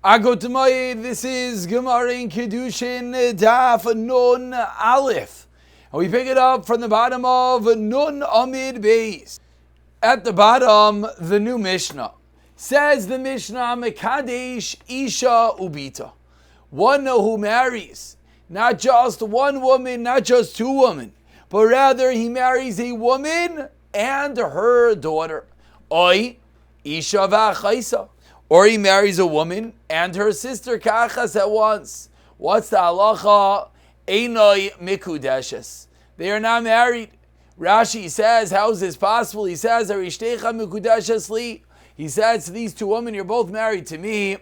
Agotamai, this is Gemara in Kiddushin, Daf Nun Aleph. And we pick it up from the bottom of Nun Amid Beis. At the bottom, the new Mishnah. Says the Mishnah, Mekadesh Isha Ubita. One who marries, not just one woman, not just two women, but rather he marries a woman and her daughter. Oi, Isha V'achaisa. Or he marries a woman and her sister kachas at once. What's the halacha? Einoi mikudeshes. They are not married. Rashi says, how is this possible? He says, Arishtecha mikudeshes li. He says to these two women, you're both married to me.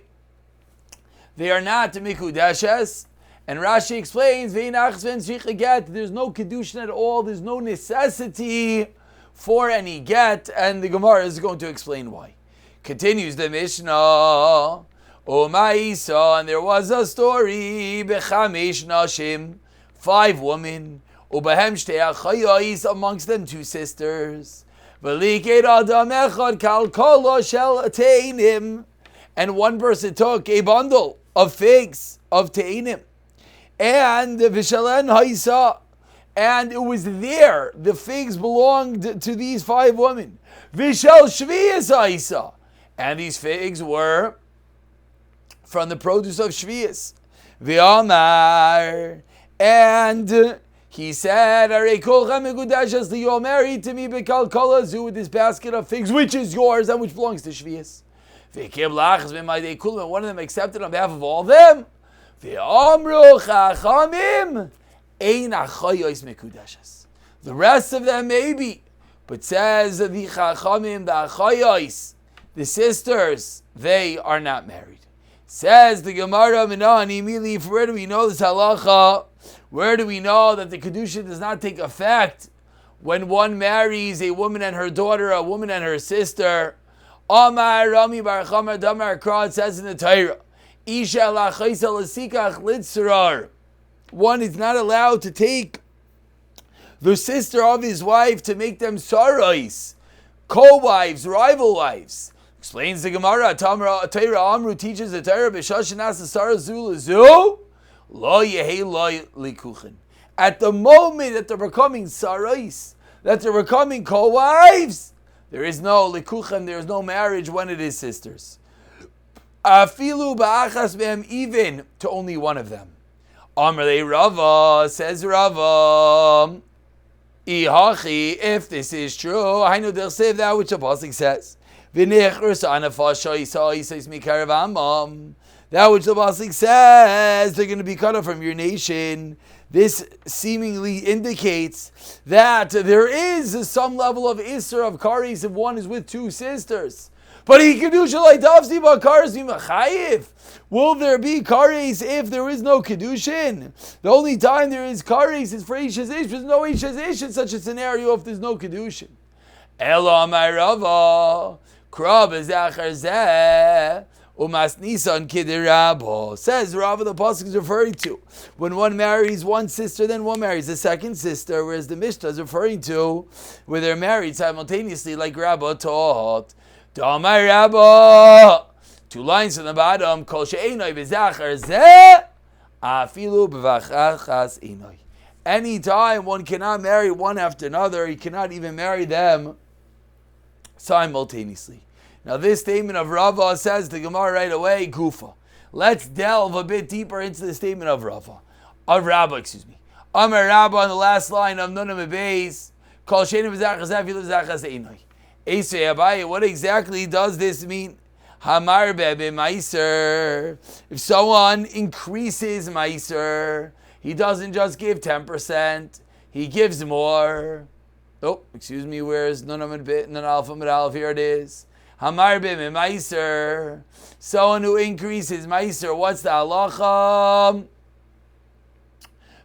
They are not mikudeshes. And Rashi explains, there's no Kiddushin at all. There's no necessity for any get. And the Gemara is going to explain why. Continues the Mishnah, O Ma'isa, and there was a story, Bechamesh Nashim, 5 women, Ubahem Shtei Achayos, amongst them 2 sisters, V'liked Adam Echad Kal Kolo Shel Teinim, and one person took a bundle of figs of Teinim, and V'shalen Haisa, and it was there, the figs belonged to these 5 women, V'shel Shviyas Haisa, and these figs were from the produce of Shvius. V'amar, and he said, you're married to me b'kal kolazu, with this basket of figs, which is yours and which belongs to Shvius. One of them accepted on behalf of all of them. The rest of them maybe, but says the chachamim, the achayos, the sisters, they are not married. Says the Gemara, immediately, where do we know this halacha? Where do we know that the Kiddushin does not take effect when one marries a woman and her daughter, a woman and her sister? Amar Rami Bar Chamar Damar Kra, it says in the Torah, Isha lachaisa lasikach litzrar. One is not allowed to take the sister of his wife to make them sarais, co-wives, rival wives. Explains the Gemara, Torah Amru teaches the Torah, B'shashanas Asara Zu L'Zu, Lo Yehei Lo Likuchen. At the moment that they're becoming sarais, that they're becoming co-wives, there is no likuchen, there is no marriage when it is sisters. Afilu ba'achas behem, even to only one of them. Amrei Rava, says Rava, Ihachi, if this is true, I know they'll say that which the pasuk says. That which the pasuk says, they're going to be cut off from your nation. This seemingly indicates that there is some level of Isser of Karis if one is with 2 sisters. But he can do Shalai Tafsi Bakaris Machayiv. Will there be Karis if there is no Kiddushin? The only time there is Karis is for Isha's Ish. There's no Isha's Ish in such a scenario if there's no Kiddushin. Ela Ma'rava Krab Zachar Zeh Umas Nisan Kidirabo. Says Rava, the pasuk is referring to when one marries one sister, then one marries the second sister, whereas the Mishnah is referring to where they're married simultaneously, like Rabba taught. Damar Rabba. 2 lines from the bottom. Kol she'enoi b'zachar zeh afilu b'vachachas enoi. Anytime one cannot marry one after another, he cannot even marry them simultaneously. Now this statement of Rava, says the Gemara right away, Gufa. Let's delve a bit deeper into the statement of Rabba. Amar Rabba on the last line of Nunam Beis, Kol she'enoi b'zachar zeh afilu b'vachachas enoi. Esrei Abaye, what exactly does this mean? Hamar bebe meiser. If someone increases meiser, he doesn't just give 10%, he gives more. Oh, excuse me, where's Nun Alpha Mid Aleph? Here it is. Hamar bebe meiser. Someone who increases meiser, what's the halacha?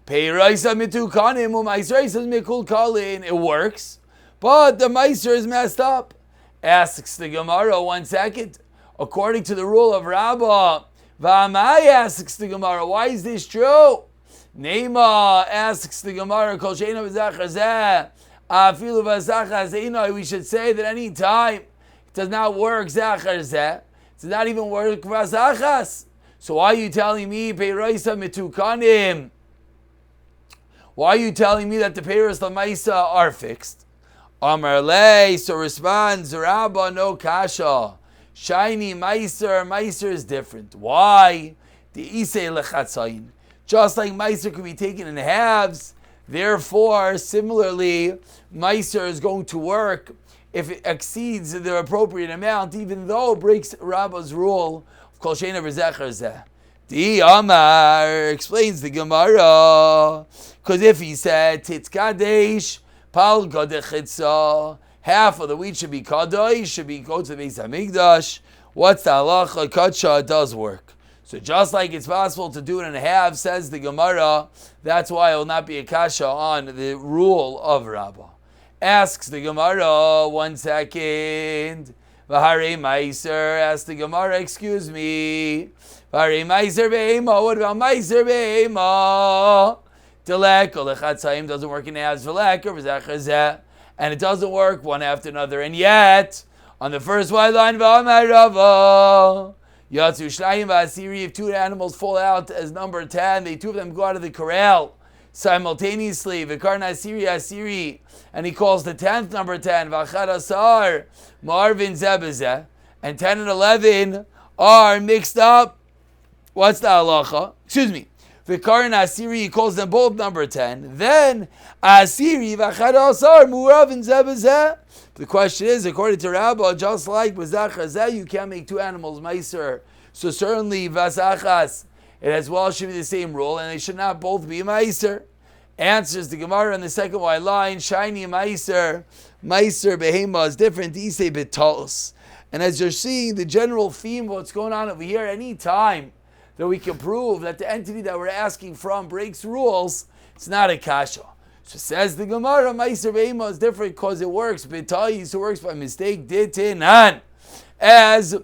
Peiraisa mitukanim umeisaisa mikul kalin. It works. But the Meiser is messed up. Asks the Gemara, 1 second. According to the rule of Rabbah, V'amai, asks the Gemara, why is this true? Neima, asks the Gemara, Kol she'enoi b'zachar zeh afilu b'zachar zeh. We should say that any time it does not work, Zachar zeh, Does not even work vasachas. So why are you telling me peirosa mitukanim? Why are you telling me that the peiros lamaisa are fixed? Amar lei. So responds Rabba, no kasha. Shiny meiser is different. Why? The isei lechatzayin. Just like meiser could be taken in halves, therefore, similarly, meiser is going to work if it exceeds the appropriate amount, even though it breaks Rabba's rule of kol sheina v'zecher zeh. Di Amar explains the Gemara, because if he said titz kadesh pal gadechitza, half of the wheat should be kadosh, should be go to the Beis Hamikdash. What's the halacha? Kadsha, it does work. So just like it's possible to do it in half, says the Gemara, that's why it will not be a kasha on the rule of Rabbah. Asks the Gemara, 1 second. V'harei meiser, asks the Gemara, excuse me. V'harei meiser be'ema, what about meiser be'ema? Delek, or lechatzayim, doesn't work in halves, v'lek, or v'zachar zeh. And it doesn't work one after another. And yet, on the first white line, v'amar Rava, Yatzu Shnayim v'asiri, if two animals fall out as number 10, two of them go out of the corral simultaneously, v'karna asiri, and he calls the 10th number 10, v'achad asar, marvin zebezeh, and 10 and 11 are mixed up. What's the halacha? Excuse me. V'karna asiri, he calls them both number 10. Then asiri v'achad asar, muravin zebezeh. The question is, according to Rabbah, just like Bazachas, you can't make two animals meiser. So certainly Vasachas, it as well should be the same rule, and they should not both be meiser. Answers the Gemara in the second white line, shiny meiser behema is different, isei betos. And as you're seeing, the general theme of what's going on over here, any time that we can prove that the entity that we're asking from breaks rules, it's not a kasha. So says the Gemara, Meiser Be'ema is different because it works. B'tayis, it works by mistake. Ditinan. As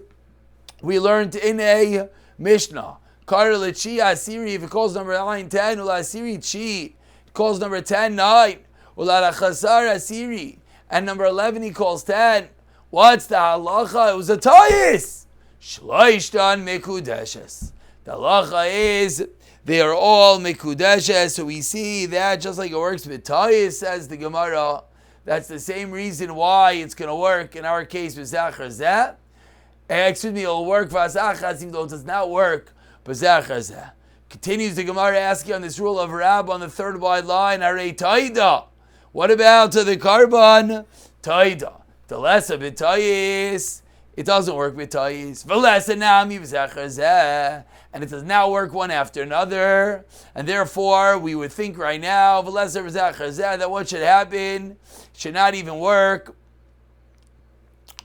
we learned in a Mishnah. Kar l'chi asiri, if it calls number 9, 10. Ula asiri chi, it calls number 10, 9. Ula l'chasar asiri. And number 11 he calls 10. What's the halacha? It was a tayis. Shloishtan mekudeshes. The halacha is, they are all mikudeshes, so we see that just like it works with Tayis, says the Gemara, that's the same reason why it's going to work in our case with Zachar Zeh. Excuse me, it'll work for Azachas, even though it does not work for Zachar Zeh. Continues the Gemara asking on this rule of Rab on the third wide line, Arei Taida. What about the carbon? Taida. The less of it Tayis, it doesn't work with Tayis. V'lesanami v'Zachar Zeh. And it does not work one after another, and therefore we would think right now that what should happen should not even work.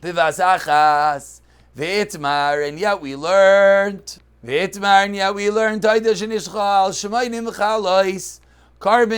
And yet we learned carbon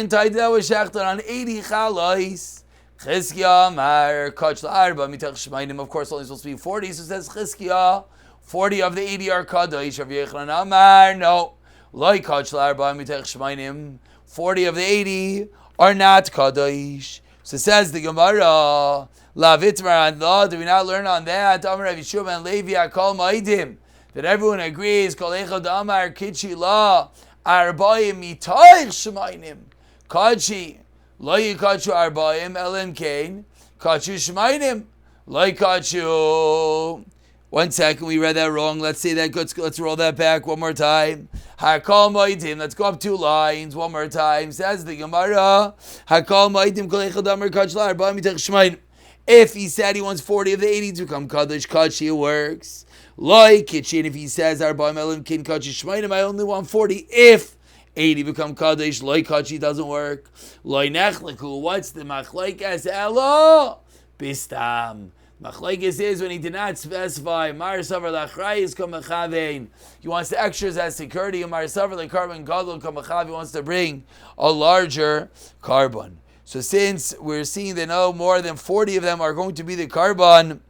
taida was shechted on 80 chalais. Chizkiah mar kach la'arba mitach shmainim. Of course, only supposed to be 40. So it says Chizkiah. 40 of the 80 are kadosh. Rav Yochanan Amar, no. Loi kach la'arba mitach shmainim. 40 of the 80 are not kadosh. So says the Gemara, La vitmar and law. Do we not learn on that? Amar Rav Yeshua and Levi akol maidim. That everyone agrees. Kol echad amar kitchi la arba'im mitach shmainim. Kachi. Loi kachu arba'im elim kain. Kachu shmainim. Loi kachu. 1 second, we read that wrong. Let's say that. Let's roll that back one more time. Hakal moidim. Let's go up 2 lines one more time. Says the Gemara. Hakal moidim kol echad amar kachla arba mitach shmainim. If he said he wants 40 of the 80 to become kadosh, kachi, it works. Loi kitchen. If he says arba elim kin kachi shmainim, I only want 40. If 80 become kadosh, loi kachi doesn't work. Loi nechleku. What's the machlekes elo? Bistam. Machlekes is when he did not specify Mar Savar Lachrayis Kamachavein. He wants the extras as security. Mar Savar Lacarbon Gadol Kamachav. He wants to bring a larger carbon. So since we're seeing that no more than 40 of them are going to be the carbon,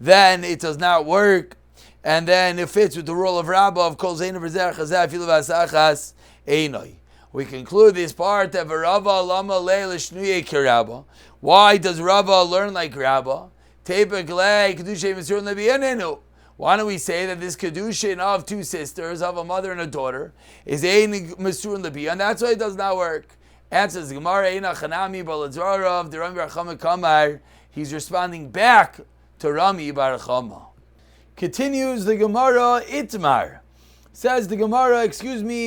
then it does not work. And then it fits with the rule of Rabbah of Kol Zein V'Zer Chazah Filu V'Asachas Einoi. We conclude this part of Rava Lama Leil Shnuye Kirabba. Why does Rava learn like Rabba? Why Why don't we say that this Kiddushin of two sisters, of a mother and a daughter, is Ein Mesur and Lebi, and that's why it does not work. Answers the Gemara, Ein Achanami Baladzarav, the Rami Bar Chama Kamar. He's responding back to Rami Bar Chama. Continues the Gemara, Itmar. Says the Gemara,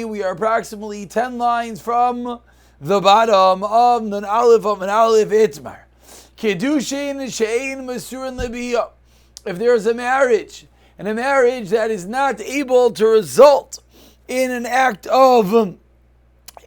we are approximately 10 lines from the bottom of Nun Aleph Itmar. Kiddushin she'ein Mesur and Lebi. If there is a marriage, and a marriage that is not able to result in an act of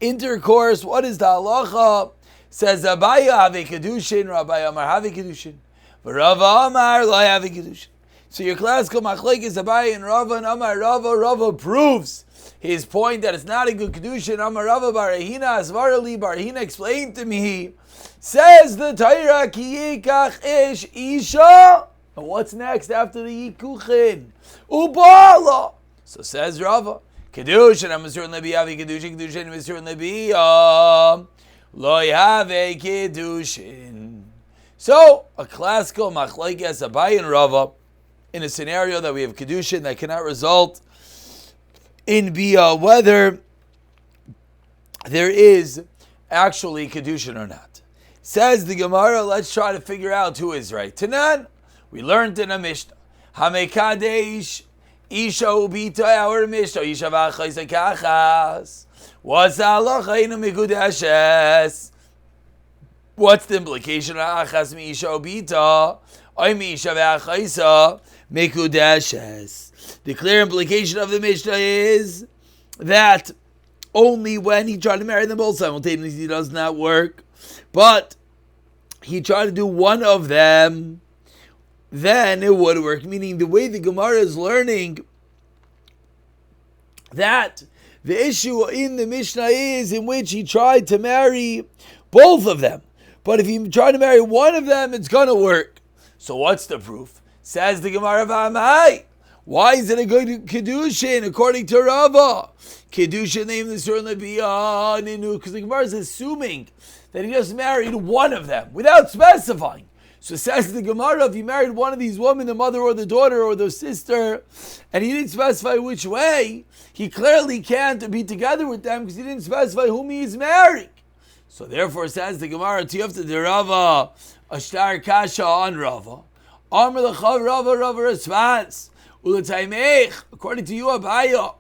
intercourse, what is the halacha? Says Abaya have Kiddushin, Rabbi Amar have Kiddushin, but Rava Amar lo have Kiddushin. So your classical machlek is Abaya and Rava, and Amar Rava proves his point that it's not a good Kiddushin. Amar Rava Barahina Asvarali Barahina explained to me, says the Torah, Ki yikach ish isha. And what's next after the Yikuchin? Ubala. So says Rava, Kiddushin, Mesur and Lebi, Avi Kiddushin, Kiddushin, Mesur and Lebi, Lo have Kiddushin. So, a classical machlekes Abai and Rava, in a scenario that we have Kiddushin that cannot result in Bia, whether there is actually Kiddushin or not. Says the Gemara, let's try to figure out who is right. Tanan, we learned in a Mishnah, Hamekadesh, Isha ubita, our Mishnah, Isha v'achayis kachas. What's the halacha in a mikudeshes? What's the implication of achas mi Isha ubita? Oy mi Isha v'achayis mikudeshes. The clear implication of the Mishnah is that only when he tried to marry them both simultaneously does not work, but he tried to do one of them, then it would work. Meaning the way the Gemara is learning that the issue in the Mishnah is in which he tried to marry both of them. But if he tried to marry one of them, it's going to work. So what's the proof? Says the Gemara V'amai. Why is it a good Kiddushin according to Rava? Kiddushin named the Sur Lebiya Ninu, because the Gemara is assuming that he just married one of them without specifying. So says the Gemara, if he married one of these women, the mother or the daughter or the sister, and he didn't specify which way, he clearly can't be together with them because he didn't specify whom he is marrying. So therefore says the Gemara, Tiyafta de Rava, Ashtar Kasha on Rava. Amr L'chav Rava responds, Ulataymech, according to you, Abaya,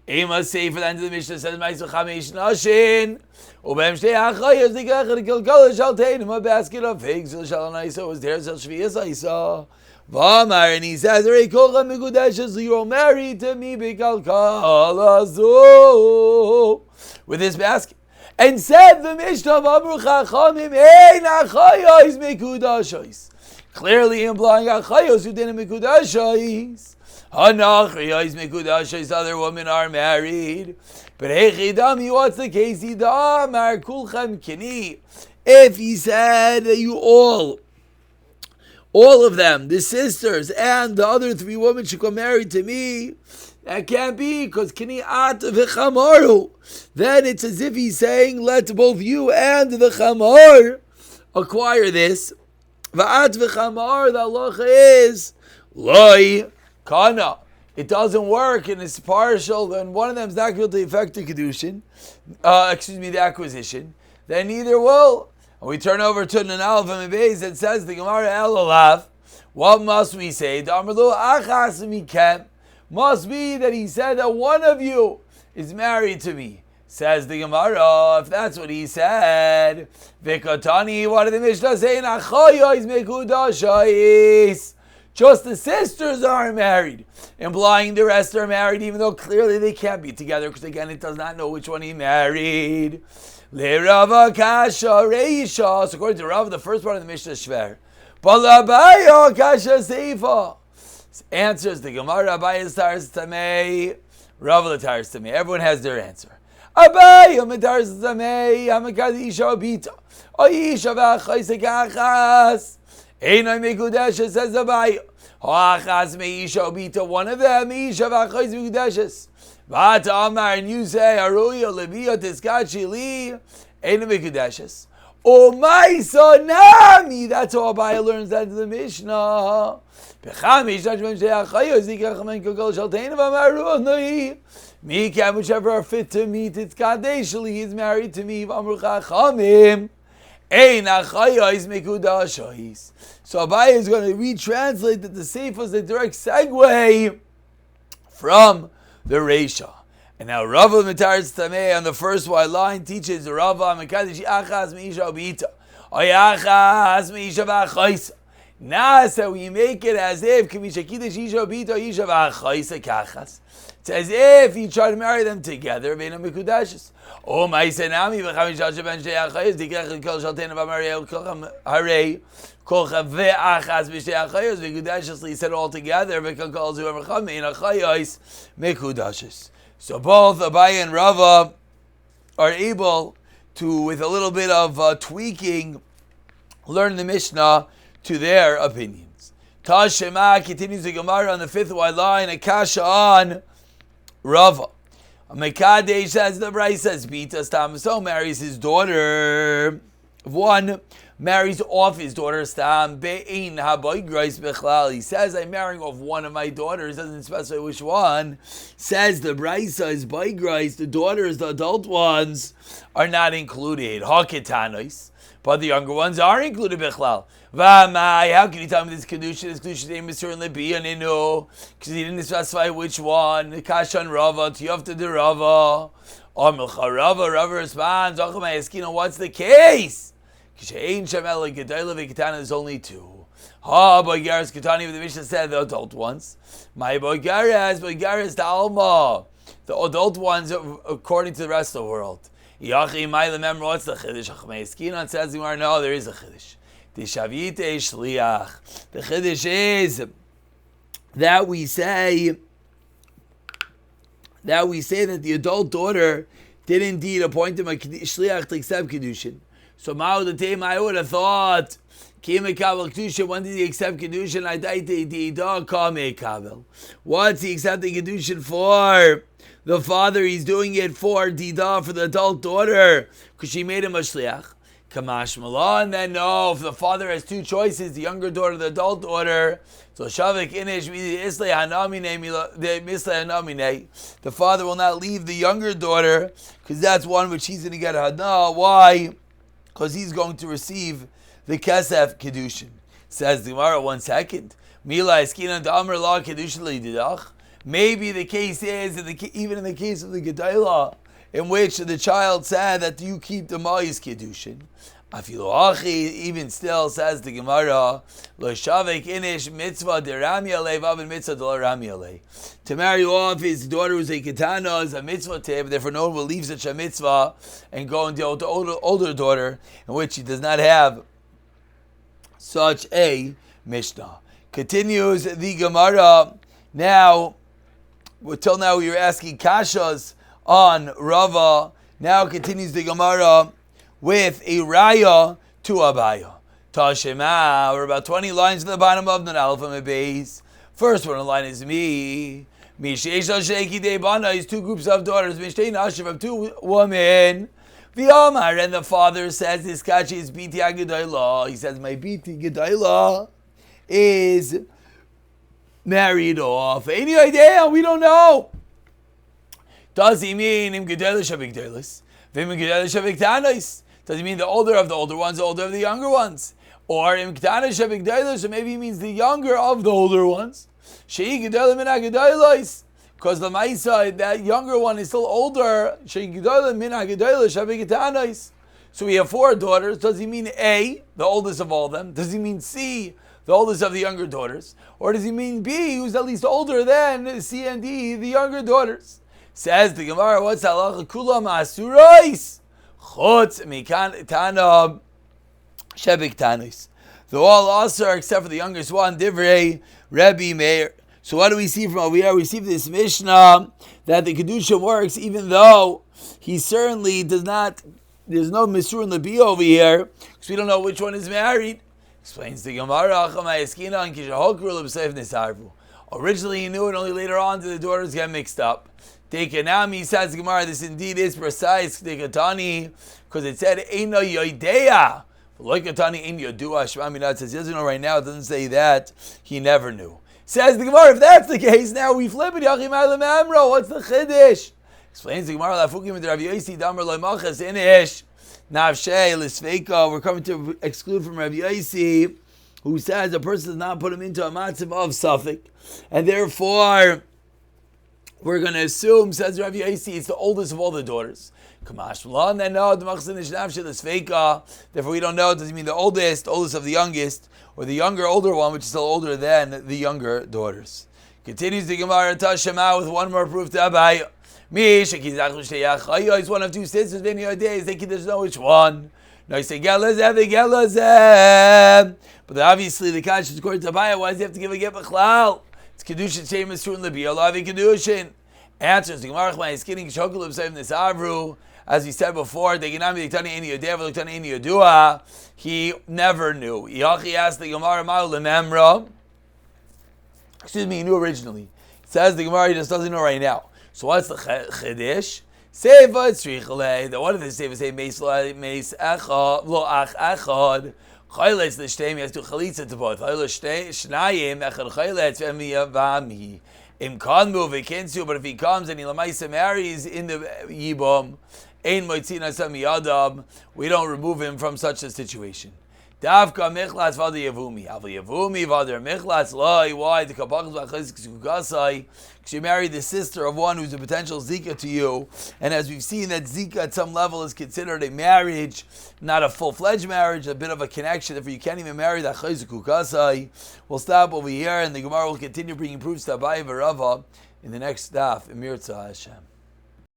Ema say for the end of the Mishnah says, Ma'isa Chamesh Nashin, Ubem Shtei Achayos Nikach Gilgal shall take him a basket of figs. Shall Naisa was there. Shall Shvias Isa. V'amar, and he says, "Rei kolcha megudeshes, you are married to me b'kalkalazo with this basket." And said the Mishnah of Amru Chachamim, "Ein achayos megudeshes," clearly implying achayos who didn't megudeshes. Hanachayos megudeshes, other women are married. But Hechidami, what's the case? Idamar kulchem kini. If he said that you all of them, the sisters and the other three women should come married to me, that can't be, because kini at v'chamaru. Then it's as if he's saying, let both you and the chamar acquire this. V'at v'chamar, the halacha is loi kana. It doesn't work and it's partial, then one of them is not going to affect the Kiddushin, the acquisition, then neither will. And we turn over to Nun Aleph and Beis that says the Gemara El Olav. What must we say? Must be that he said that one of you is married to me. Says the Gemara, if that's what he said, Vikatani, what did the Mishnah say? Just the sisters are married, implying the rest are married, even though clearly they can't be together, because again, it does not know which one he married. Le Rava Kasha Reisha. So according to Rava, the first part of the Mishnah is Shver. But Abaya Kasha Seifa. Answers the Gemara, Abaya Tars Tamei, Rava Tars Tamei. Everyone has their answer. Abaya Tars Tamei, Hamakad Isha Abita. Oisha Vachais Kachas. Einay Mekudeshes, says Abaya. Hoachas Meisha Obita, one of them, Isha Vachais Mekudeshes. Vata Amar, and you say, Aruya Lebiya Tiskachi Li, Einay Mekudeshes. Oh my son, Nami. That's how Abaye learns that in the Mishnah. Whichever are fit to meet its Kadeshali, he's married to me. So Abaye is going to retranslate that the Sefer is a direct segue from the Reisha. And now Rava Mitaris Tameh on the first white line teaches Rava Mekadesh Achas Meisha Obita. Oyachas Meisha V'Achoisa. Nasa, we make it as if Kamisha Kiddush Isha Obita Isha V'Achoisa Kachas. It's as if you try to marry them together. Veina Mekudashes. Oh my Senami V'Chamisha Shaban Shei Achayos Dikach Kol Shaltena V'Mariel Kolcham Harei Kolcha V'Achas B'Shei Achayos V'Kudashes. He said all together V'Kol Kol Zuver Cham Veina Achayos Mekudashes. So both Abaye and Rava are able to, with a little bit of tweaking, learn the Mishnah to their opinions. Tashema continues the Gemara on the fifth white line, a kasha on Rava. Mekadesh says the Bryce says Bita Stam, so marries his daughter. One marries off his daughter Stam Be'in Haboy Grace Bechlal. He says, I'm marrying off one of my daughters, doesn't specify which one. Says the Brisa is Boy Grace, the daughters, the adult ones, are not included. Haketanos, but the younger ones are included Bechlal. V'amai, how can you tell me this Kiddushin name is Mr. Lebi and Inu? Because he didn't specify which one. The Kashan Rava, Tiyafta de Rava. Amilcha Rava responds, what's the case? There's only two. Boygaris Ketani, the Mishnah said the adult ones. My Boygaris the Alma. The adult ones according to the rest of the world. Remember what's the Chiddush? Skinon says no, there is a Chiddush. The Chiddush is that we say that the adult daughter did indeed appoint him a shliach to accept Kiddushin. So Mao the time I would have thought, when did he accept Kiddushin? What's he accepting Kiddushin for? The father, he's doing it for Dida, for the adult daughter, because she made him a shliach. Kamash Malah, and then no, if the father has two choices, the younger daughter, the adult daughter, so Shavik Inish, the father will not leave the younger daughter, because that's one which he's going to get Hadna. Why? Because he's going to receive the Kesef Kiddushin. Says the Gemara, 1 second. Mila Eskinan Damar La Kiddushin Lididach. Maybe the case is, even in the case of the Gedailah, in which the child said that you keep the Ma'is Kiddushin. Even still, says the Gemara, Lo Shavek Inish Mitzvah de Rami Alei Vavin Mitzvah de Rami Alei. To marry off his daughter who's a Ketana is a mitzvah to him, therefore no one will leave such a mitzvah and go and deal with the older daughter, in which he does not have such a Mishnah. Continues the Gemara. Now, till now we were asking Kashas on Rava. Now continues the Gemara with a raya to Abaya. Tashema, we're about 20 lines at the bottom of the Alpha base. First one in line is me. Mishesha Sheiki Debana is two groups of daughters. Mishtei Nashiv of two women. V'Amar, and the father says this kachi is Biti Agedayla. He says my Biti Gedayla is married off. Any idea? We don't know. Does he mean im Gedayla Shavik Daylis? Vim Gedayla Shavik Tanis? Does he mean the older of the older ones, the older of the younger ones? Or im Ketana Shavik Daylis, or maybe he means the younger of the older ones? Shei Gedayla Min Agedaylis. Because the Maisa, that younger one is still older. Shei Gedayla Min Agedayla Shavik Tanis. So we have four daughters. Does he mean A, the oldest of all of them? Does he mean C, the oldest of the younger daughters? Or does he mean B, who's at least older than C and D, the younger daughters? Says the Gemara, what's halacha? Kula ma'asurais. Chutz mikan tana shebik tanis. They're all asur except for the youngest one, Divrei Rebbe Meir. So what do we see from over here? We see from this Mishnah that the Kedusha works even though he certainly does not, there's no Misur in the B over here, because we don't know which one is married. Explains the Gemara, originally he knew it, only later on did the daughters get mixed up. Dekanami says the Gemara, this indeed is precise, Dekatani, because it said, Eino Yoideya. Loikatani Ein Yodua, Shema Minat says, he doesn't know right now, it doesn't say that, he never knew. Says the Gemara, if that's the case, now we flip it, Yachim Alam Amro, what's the Chiddush? Explains the Gemara, Lafukim with Rav Yosi, Damar Loimachas, Inish, Navshei, Lisveika, we're coming to exclude from Rav Yosi, who says a person does not put him into a matzav of suffix, and therefore, we're going to assume, says Rav Yosi, it's the oldest of all the daughters. Therefore, we don't know, does it mean the oldest of the youngest, or the younger, older one, which is still older than the younger daughters. Continues the Gemara Tashema with one more proof to Abai. He's one of two sisters, they think he doesn't know which one. No, he say Gelazeh. But obviously, the Kash is according to Abai, why does he have to give a get b'chlal? It's Kiddushin, same as true in Libya, Lavi Kiddushin. Answers the Gemara, my skinning Shokulub Saim Nisavru. As we said before, he never knew. Yachi asked the Gemara, excuse me, he knew originally. It says the Gemara, he just doesn't know right now. So what's the Chiddush? Seva Tzrichale. The one of the Seva say Meis Echad, Lo Ach Echad. Chayletz l'shteim, he has to chalitza to both. Shnayim echad chayletz v'amhi. Im kanmu v'kinsu, but if he comes and he lamaisa marries in the yibum, ein moitzin asam yadam, we don't remove him from such a situation. Davka michlas v'ader yavumi. Aval yavumi v'ader michlas loy. Why? The kabachas v'achayzik kukasai. Because you married the sister of one who's a potential zika to you. And as we've seen, that zika at some level is considered a marriage, not a full-fledged marriage, a bit of a connection. Therefore, you can't even marry the achayzik kukasai. We'll stop over here, and the Gemara will continue bringing proofs to Abai v'Rava in the next daf. Emir Tzah Hashem.